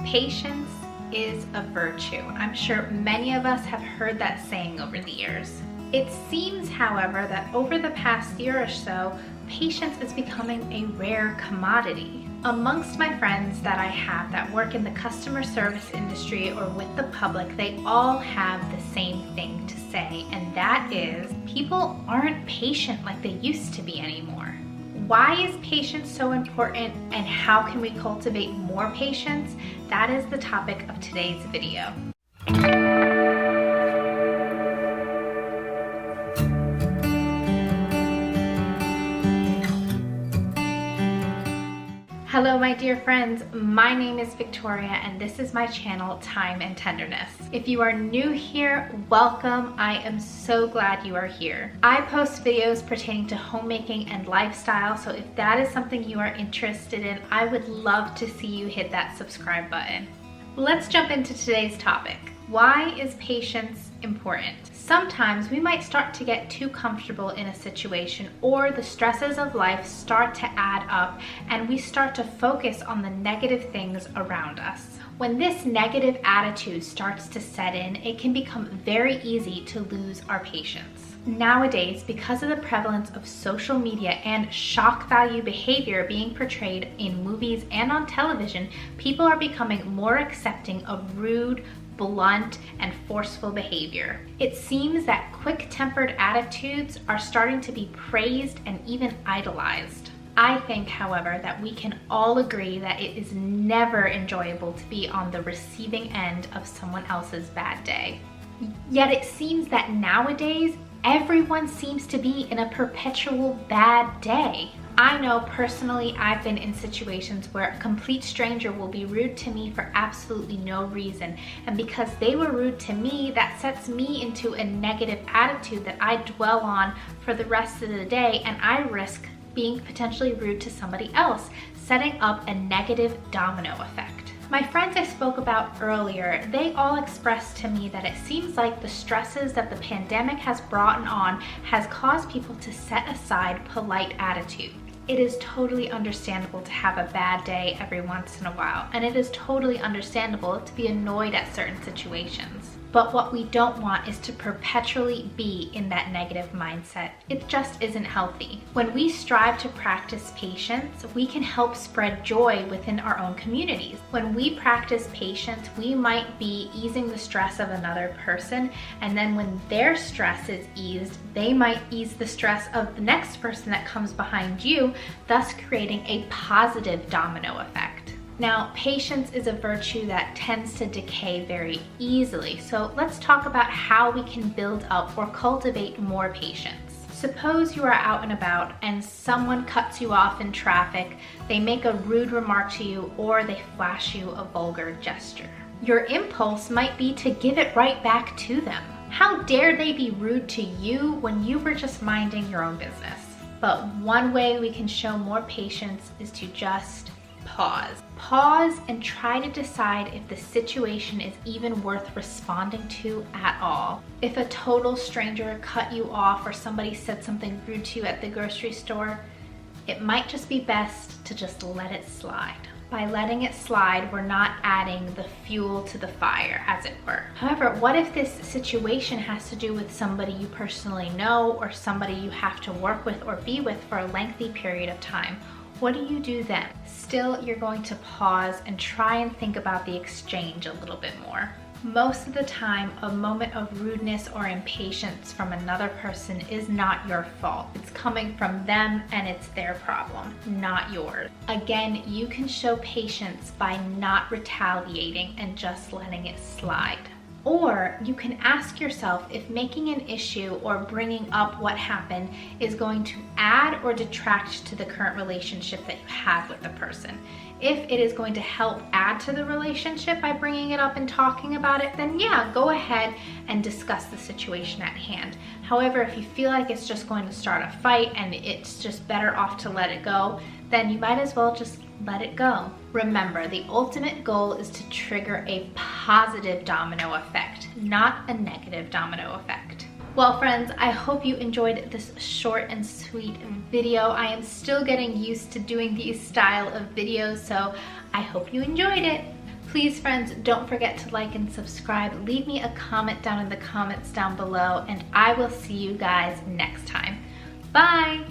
Patience is a virtue. I'm sure many of us have heard that saying over the years. It seems, however, that over the past year or so, patience is becoming a rare commodity. Amongst my friends that I have that work in the customer service industry or with the public, they all have the same thing to say, and that is people aren't patient like they used to be anymore. Why is patience so important, and how can we cultivate more patience? That is the topic of today's video. Hello my dear friends, my name is Victoria and this is my channel, Time and Tenderness. If you are new here, welcome. I am so glad you are here. I post videos pertaining to homemaking and lifestyle, so if that is something you are interested in, I would love to see you hit that subscribe button. Let's jump into today's topic. Why is patience important? Sometimes we might start to get too comfortable in a situation, or the stresses of life start to add up and we start to focus on the negative things around us. When this negative attitude starts to set in, it can become very easy to lose our patience. Nowadays, because of the prevalence of social media and shock value behavior being portrayed in movies and on television, people are becoming more accepting of rude, blunt, and forceful behavior. It seems that quick-tempered attitudes are starting to be praised and even idolized. I think, however, that we can all agree that it is never enjoyable to be on the receiving end of someone else's bad day. Yet it seems that nowadays, everyone seems to be in a perpetual bad day. I know personally I've been in situations where a complete stranger will be rude to me for absolutely no reason, and because they were rude to me, that sets me into a negative attitude that I dwell on for the rest of the day, and I risk being potentially rude to somebody else, setting up a negative domino effect. My friends I spoke about earlier, they all expressed to me that it seems like the stresses that the pandemic has brought on has caused people to set aside polite attitude. It is totally understandable to have a bad day every once in a while, and it is totally understandable to be annoyed at certain situations. But what we don't want is to perpetually be in that negative mindset. It just isn't healthy. When we strive to practice patience, we can help spread joy within our own communities. When we practice patience, we might be easing the stress of another person, and then when their stress is eased, they might ease the stress of the next person that comes behind you, thus creating a positive domino effect. Now, patience is a virtue that tends to decay very easily, so let's talk about how we can build up or cultivate more patience. Suppose you are out and about and someone cuts you off in traffic, they make a rude remark to you, or they flash you a vulgar gesture. Your impulse might be to give it right back to them. How dare they be rude to you when you were just minding your own business? But one way we can show more patience is to just pause. Pause and try to decide if the situation is even worth responding to at all. If a total stranger cut you off or somebody said something rude to you at the grocery store, it might just be best to just let it slide. By letting it slide, we're not adding the fuel to the fire, as it were. However, what if this situation has to do with somebody you personally know or somebody you have to work with or be with for a lengthy period of time? What do you do then? Still, you're going to pause and try and think about the exchange a little bit more. Most of the time, a moment of rudeness or impatience from another person is not your fault. It's coming from them and it's their problem, not yours. Again, you can show patience by not retaliating and just letting it slide. Or you can ask yourself if making an issue or bringing up what happened is going to add or detract to the current relationship that you have with the person. If it is going to help add to the relationship by bringing it up and talking about it, then yeah, go ahead and discuss the situation at hand. However, if you feel like it's just going to start a fight and it's just better off to let it go, then you might as well just let it go. Remember, the ultimate goal is to trigger a positive domino effect, not a negative domino effect. Well friends, I hope you enjoyed this short and sweet video. I am still getting used to doing these style of videos, so I hope you enjoyed it. Please, friends, don't forget to like and subscribe. Leave me a comment down in the comments down below, and I will see you guys next time. Bye!